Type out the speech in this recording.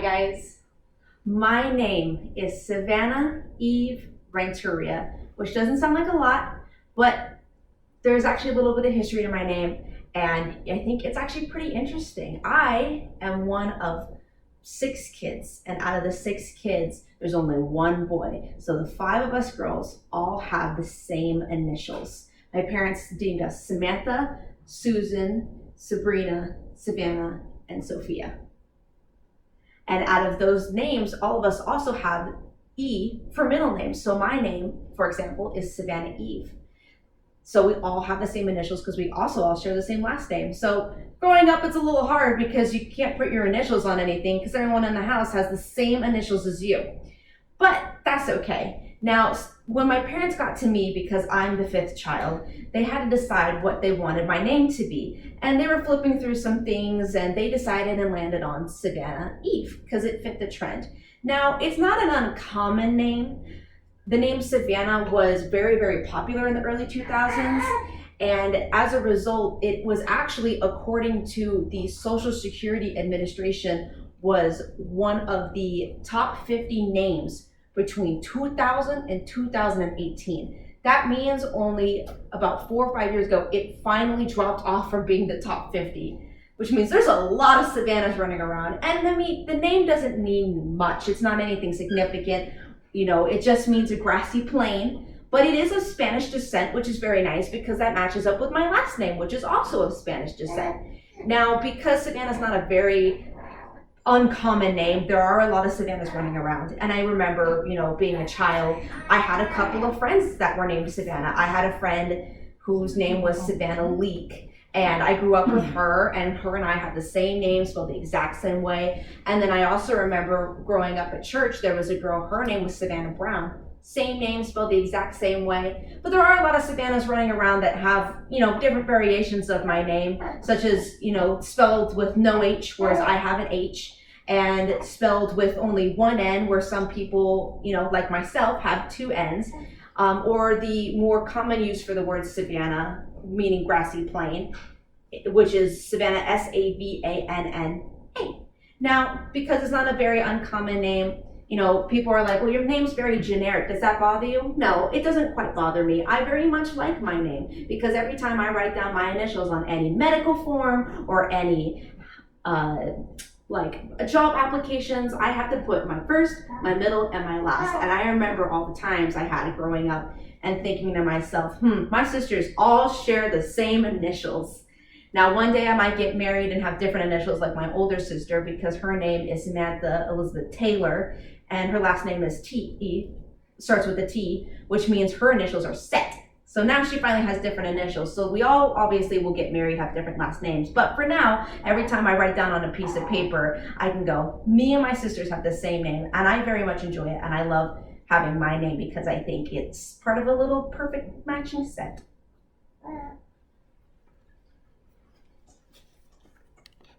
guys. My name is Savannah Eve Renteria, which doesn't sound like a lot, but there's actually a little bit of history to my name, and I think it's actually pretty interesting. I am one of 6 kids, and out of the 6 kids, there's only one boy. So the 5 of us girls all have the same initials. My parents deemed us Samantha, Susan, Sabrina, Savannah, and Sophia. And out of those names, all of us also have E for middle names. So my name, for example, is Savannah Eve. So we all have the same initials because we also all share the same last name. So growing up, it's a little hard because you can't put your initials on anything because everyone in the house has the same initials as you. But that's okay. Now, when my parents got to me, because I'm the 5th child, they had to decide what they wanted my name to be. And they were flipping through some things and they decided and landed on Savannah Eve because it fit the trend. Now, it's not an uncommon name. The name Savannah was very, very popular in the early 2000s. And as a result, it was actually, according to the Social Security Administration, was one of the top 50 names between 2000 and 2018. That means only about 4 or 5 years ago, it finally dropped off from being the top 50, which means there's a lot of Savannahs running around. And the name doesn't mean much. It's not anything significant. You know, it just means a grassy plain, but it is of Spanish descent, which is very nice because that matches up with my last name, which is also of Spanish descent. Now, because Savannah's not a very uncommon name, there are a lot of Savannahs running around. And I remember, being a child, I had a couple of friends that were named Savannah. I had a friend whose name was Savannah Leak, and I grew up with her, and her and I had the same name, spelled the exact same way. And then I also remember growing up at church, there was a girl, her name was Savannah Brown. Same name, spelled the exact same way. But there are a lot of Savannahs running around that have, different variations of my name, such as, spelled with no H, whereas I have an H, and spelled with only one N, where some people, like myself, have 2 N's, or the more common use for the word Savannah, meaning grassy plain, which is Savannah, Savanna. Now, because it's not a very uncommon name, people are like, well, your name's very generic. Does that bother you? No, it doesn't quite bother me. I very much like my name because every time I write down my initials on any medical form or any job applications, I have to put my first, my middle, and my last. And I remember all the times I had growing up and thinking to myself, my sisters all share the same initials. Now, one day I might get married and have different initials like my older sister because her name is Samantha Elizabeth Taylor and her last name is starts with a T, which means her initials are set. So now she finally has different initials. So we all obviously will get married, have different last names. But for now, every time I write down on a piece of paper, I can go, me and my sisters have the same name. And I very much enjoy it. And I love having my name because I think it's part of a little perfect matching set.